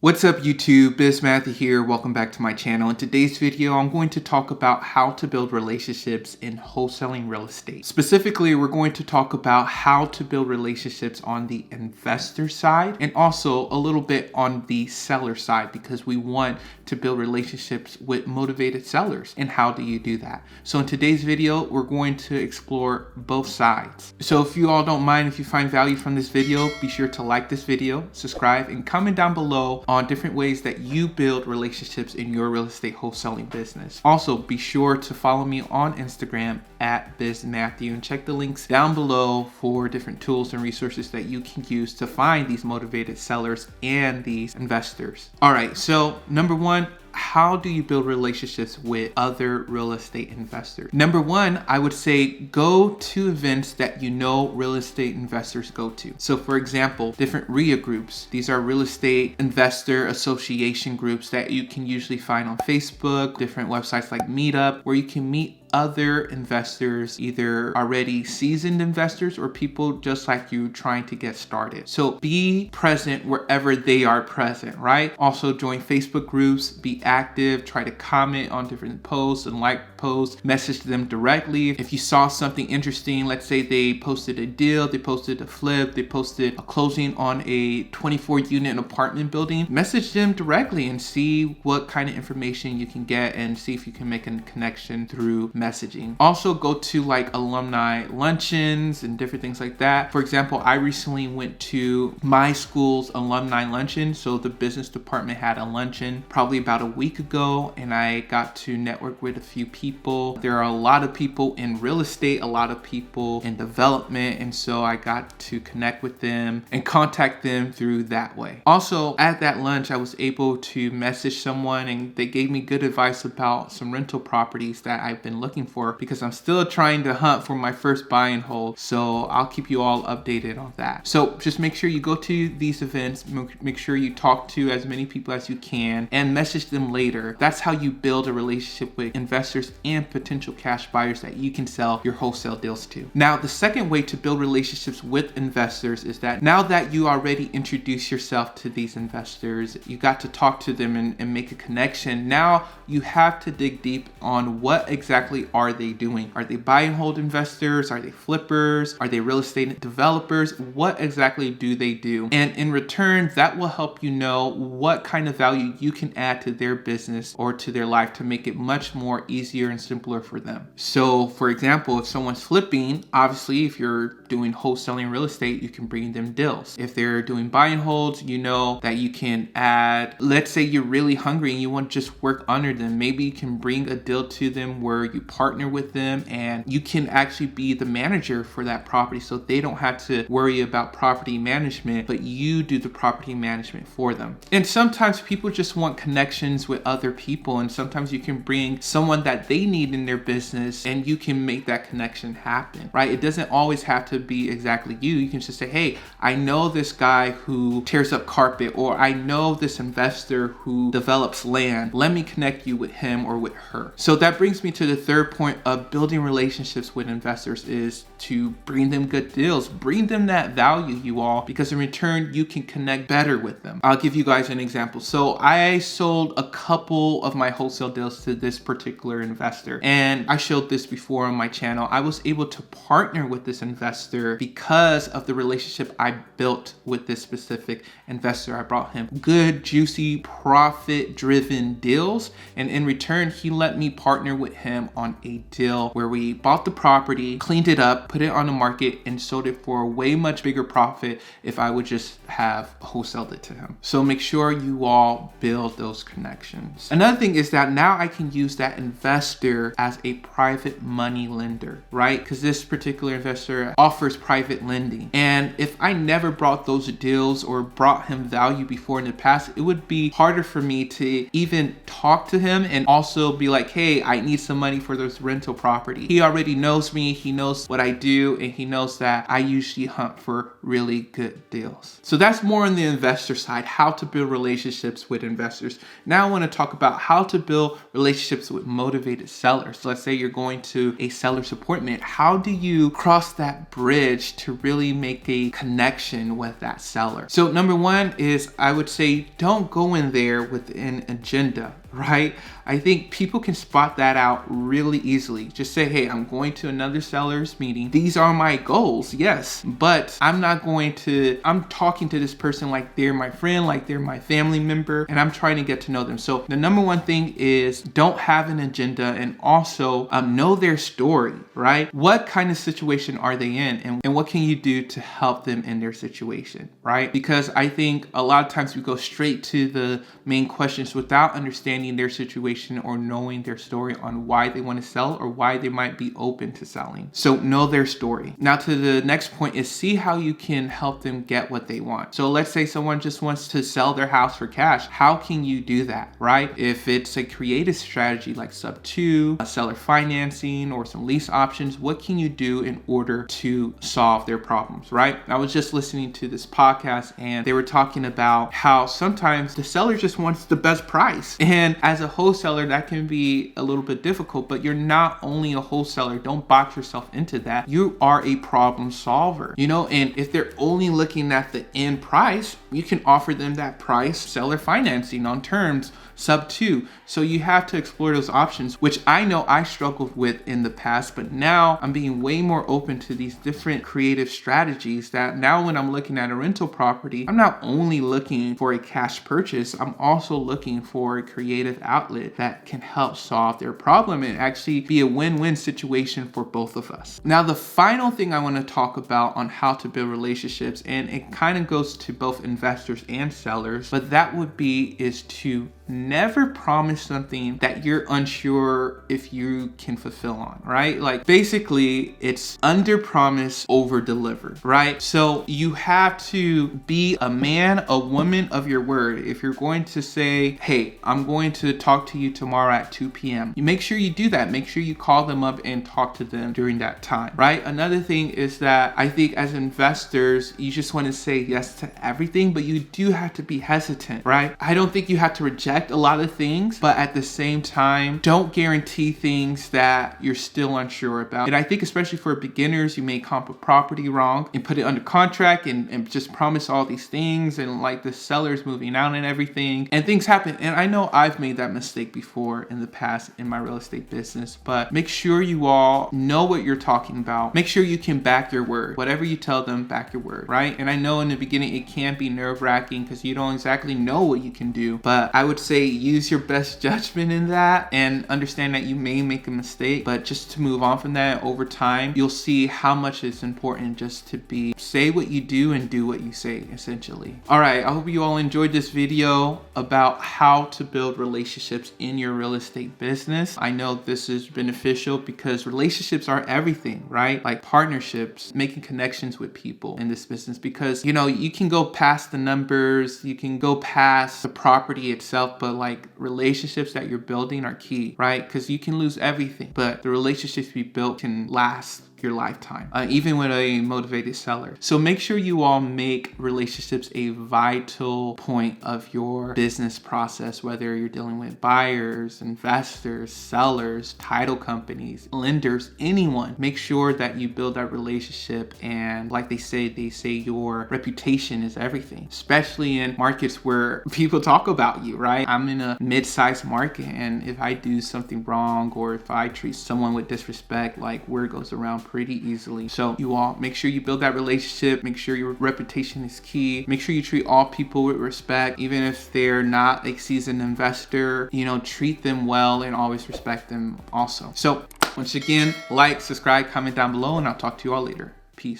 What's up YouTube, Matthew here, welcome back to my channel. In today's video, I'm going to talk about how to build relationships in wholesaling real estate. Specifically, we're going to talk about how to build relationships on the investor side and also a little bit on the seller side because we want to build relationships with motivated sellers. And how do you do that? So in today's video, we're going to explore both sides. So if you all don't mind, if you find value from this video, be sure to like this video, subscribe, and comment down below on different ways that you build relationships in your real estate wholesaling business. Also, be sure to follow me on Instagram at BizMatthew and check the links down below for different tools and resources that you can use to find these motivated sellers and these investors. All right, so number one, how do you build relationships with other real estate investors? Number one, I would say go to events that you know real estate investors go to. So for example, different RIA groups. These are real estate investor association groups that you can usually find on Facebook, different websites like Meetup, where you can meet other investors, either already seasoned investors or people just like you trying to get started. So be present wherever they are present, right? Also join Facebook groups, be active, try to comment on different posts and like posts, message them directly. If you saw something interesting, let's say they posted a deal, they posted a flip, they posted a closing on a 24 unit apartment building, message them directly and see what kind of information you can get and see if you can make a connection through messaging. Also go to like alumni luncheons and different things like that. For example, I recently went to my school's alumni luncheon. So the business department had a luncheon probably about a week ago and I got to network with a few people. There are a lot of people in real estate, a lot of people in development, and so I got to connect with them and contact them through that way. Also at that lunch, I was able to message someone and they gave me good advice about some rental properties that I've been looking for because I'm still trying to hunt for my first buy and hold. So I'll keep you all updated on that. So just make sure you go to these events, make sure you talk to as many people as you can and message them later. That's how you build a relationship with investors and potential cash buyers that you can sell your wholesale deals to. Now, the second way to build relationships with investors is that now that you already introduce yourself to these investors, you got to talk to them and make a connection. Now you have to dig deep on what exactly are they doing? Are they buy and hold investors? Are they flippers? Are they real estate developers? What exactly do they do? And in return, that will help you know what kind of value you can add to their business or to their life to make it much more easier and simpler for them. So for example, if someone's flipping, obviously if you're doing wholesaling real estate, you can bring them deals. If they're doing buy and holds, you know that you can add, let's say you're really hungry and you want to just work under them. Maybe you can bring a deal to them where you partner with them and you can actually be the manager for that property so they don't have to worry about property management, but you do the property management for them. And sometimes people just want connections with other people, and sometimes you can bring someone that they need in their business and you can make that connection happen, right? It doesn't always have to be exactly you. You can just say, hey, I know this guy who tears up carpet, or I know this investor who develops land. Let me connect you with him or with her. So that brings me to the third point of building relationships with investors is to bring them good deals, bring them that value, you all, because in return, you can connect better with them. I'll give you guys an example. So I sold a couple of my wholesale deals to this particular investor, and I showed this before on my channel. I was able to partner with this investor because of the relationship I built with this specific investor. I brought him good, juicy, profit-driven deals, and in return, he let me partner with him on a deal where we bought the property, cleaned it up, put it on the market, and sold it for a way much bigger profit if I would just have wholesaled it to him. So make sure you all build those connections. Another thing is that now I can use that investor as a private money lender, right? Because this particular investor offers private lending. And if I never brought those deals or brought him value before in the past, it would be harder for me to even talk to him and also be like, hey, I need some money for for this rental property. He already knows me, he knows what I do, and he knows that I usually hunt for really good deals. So that's more on the investor side, how to build relationships with investors. Now I want to talk about how to build relationships with motivated sellers. So let's say you're going to a seller's appointment. How do you cross that bridge to really make a connection with that seller? So number one is, I would say, don't go in there with an agenda, right? I think people can spot that out really easily. Just say, hey, I'm going to another seller's meeting. These are my goals, yes, but I'm talking to this person like they're my friend, like they're my family member, and I'm trying to get to know them. So the number one thing is don't have an agenda, and also know their story, right? What kind of situation are they in, and what can you do to help them in their situation, right? Because I think a lot of times we go straight to the main questions without understanding their situation or knowing their story on why they want to sell or why they might be open to selling. So know their story. Now to the next point is see how you can help them get what they want. So let's say someone just wants to sell their house for cash. How can you do that, right? If it's a creative strategy like sub 2, seller financing, or some lease options, what can you do in order to solve their problems, right? I was just listening to this podcast and they were talking about how sometimes the seller just wants the best price. And as a wholesaler, that can be a little bit difficult, but you're not only a wholesaler. Don't box yourself into that. You are a problem solver, and if they're only looking at the end price, you can offer them that price, seller financing on terms, sub 2. So you have to explore those options, which I know I struggled with in the past, but now I'm being way more open to these different creative strategies that now when I'm looking at a rental property, I'm not only looking for a cash purchase, I'm also looking for a creative outlet that can help solve their problem and actually be a win-win situation for both of us. Now, the final thing I want to talk about on how to build relationships, and it kind of goes to both investors and sellers, but that would be is to never promise something that you're unsure if you can fulfill on, right? Like basically it's under promise, over deliver, right? So you have to be a man, a woman of your word. If you're going to say, hey, I'm going to talk to you tomorrow at 2 p.m., you make sure you do that. Make sure you call them up and talk to them during that time, right? Another thing is that I think as investors, you just want to say yes to everything, but you do have to be hesitant, right? I don't think you have to reject a lot of things, but at the same time, don't guarantee things that you're still unsure about. And I think especially for beginners, you may comp a property wrong and put it under contract and just promise all these things, and like the seller's moving out and everything, and things happen. And I know I've made that mistake before in the past in my real estate business, but make sure you all know what you're talking about. Make sure you can back your word. Whatever you tell them, back your word, right? And I know in the beginning it can be nerve-wracking because you don't exactly know what you can do, but I would say use your best judgment in that and understand that you may make a mistake, but just to move on from that over time, you'll see how much it's important just to say what you do and do what you say, essentially. All right, I hope you all enjoyed this video about how to build relationships in your real estate business. I know this is beneficial because relationships are everything, right? Like partnerships, making connections with people in this business, because you can go past the numbers, you can go past the property itself, but like relationships that you're building are key, right? Because you can lose everything, but the relationships you built can last your lifetime, even with a motivated seller. So make sure you all make relationships a vital point of your business process, whether you're dealing with buyers, investors, sellers, title companies, lenders, anyone. Make sure that you build that relationship, and like they say your reputation is everything, especially in markets where people talk about you, right? I'm in a mid-sized market, and if I do something wrong or if I treat someone with disrespect, like word goes around pretty easily. So you all make sure you build that relationship. Make sure your reputation is key. Make sure you treat all people with respect, even if they're not a seasoned investor. Treat them well and always respect them also. So once again, like, subscribe, comment down below, and I'll talk to you all later. Peace.